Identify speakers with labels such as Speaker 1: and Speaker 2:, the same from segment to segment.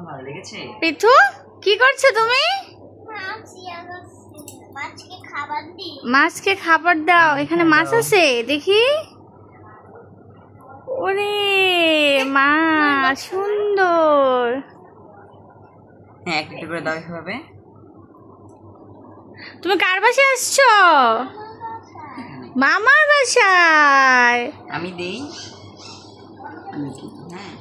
Speaker 1: ভালো লেগেছে।
Speaker 2: পিথু কি করছো তুমি? মাছকে খাবার দাও। এখানে মাছ আছে দেখি। ওরে মাছ সুন্দর।
Speaker 1: হ্যাঁ একটু করে দাও এভাবে।
Speaker 2: তুমি কার বাসায় আসছো? মামার বাসায়।
Speaker 1: আমি দেই। হ্যাঁ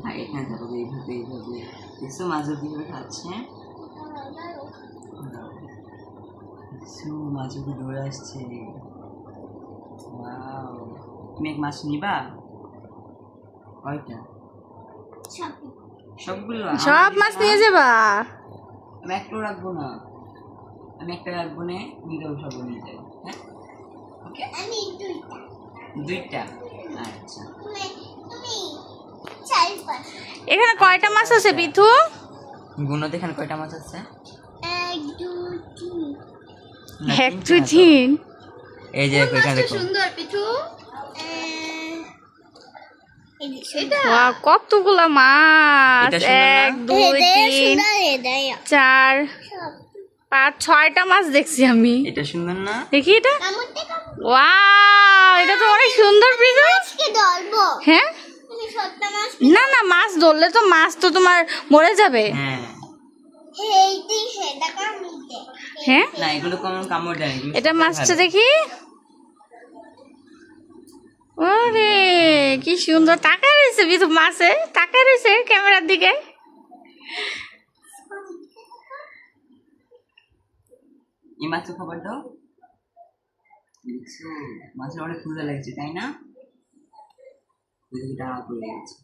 Speaker 1: আর এখানে দেখো এইভাবে এইভাবে দেখছো মাছও কিভাবে খাচ্ছে। মাছও কি দৌড়ে আসছে। তুমি এক মাছ নিবা? কয়টা? সবগুলো?
Speaker 2: সব মাছ নিয়ে যাবা?
Speaker 1: আমি একটাও রাখবো না। আমি একটা রাখবো না, দুইটা সব নিয়ে যাবো। হ্যাঁ দুইটা। আচ্ছা
Speaker 2: এখানে কয়টা মাছ আছে পিথু?
Speaker 1: গুণতে এখানে কয়টা মাছ আছে?
Speaker 2: 1 2 3।
Speaker 1: এই যে এখানে দেখো
Speaker 2: সুন্দর পিথু। ওয়াও কতগুলা মাছ। 1 2 3 4 5 6টা মাছ দেখছি আমি।
Speaker 1: এটা সুন্দর না?
Speaker 2: দেখি এটা। ওয়াও এটা তো অনেক সুন্দর পিথু। হ্যাঁ না না মাছ ধরলে তো মাছ তো তোমার মরে যাবে। হ্যাঁ
Speaker 1: না এগুলো কোন কামড় দেয় না।
Speaker 2: এটা মাছটা দেখি। ওরে কি সুন্দর তাকায় রয়েছে বিধু মাছে। তাকায় রয়েছে ক্যামেরার দিকে।
Speaker 1: এই মাছ খাবার দাও। মাছের অনেক ক্ষুধা লাগছে তাই না? ডাঙা পড়ে গেছে।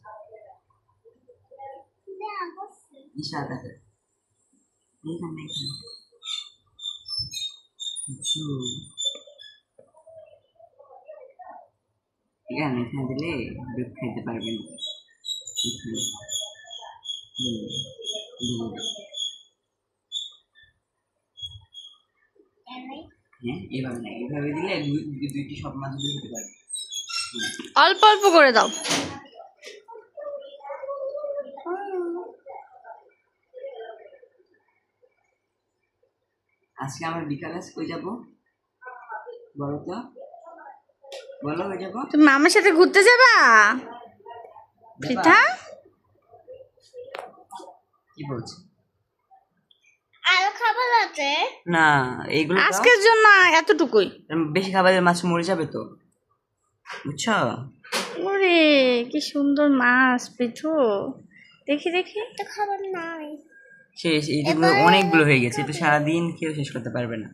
Speaker 1: এখানে এখানে দিলে দুধ খাইতে পারবেন। হ্যাঁ এভাবে না, এভাবে দিলে দুইটি সব মাছ খেতে পারবে।
Speaker 2: অল্প অল্প করে দাও।
Speaker 1: আজকে আমার বিকালে কই যাবো বলো তো? বলো কই যাবো?
Speaker 2: তুমি মামার সাথে ঘুরতে যাবা? পিঠা
Speaker 1: কি বলছো?
Speaker 2: আরো খাবার আছে
Speaker 1: না এইগুলো
Speaker 2: আজকের জন্য এতটুকুই।
Speaker 1: বেশি খাবার দিলে মাছ মরে যাবে তো, বুঝছো?
Speaker 2: ওরে কি সুন্দর মাছ পিঠু। দেখি দেখি তো খাবার নাই।
Speaker 1: শেষ এইগুলো অনেকগুলো হয়ে গেছে, তো সারাদিন কেউ শেষ করতে পারবে না।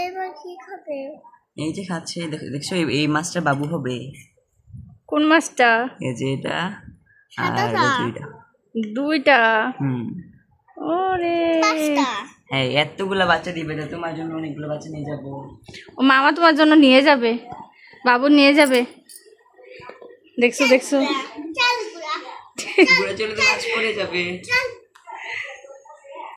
Speaker 2: এবার কি খাবে?
Speaker 1: এই যে খাচ্ছে দেখছো, এই মাছটা বাবু হবে।
Speaker 2: কোন মাছটা?
Speaker 1: এই যে এটা আর দুইটা।
Speaker 2: দুইটা?
Speaker 1: হুম
Speaker 2: ওরে
Speaker 1: হ্যাঁ এতগুলা বাচ্চা দিবে তো তোমার জন্য অনেকগুলো বাচ্চা নিয়ে যাবো।
Speaker 2: ও মামা তোমার জন্য নিয়ে যাবে, বাবু নিয়ে যাবে। দেখছো দেখছো
Speaker 1: চলে তো মাছ পড়ে যাবে।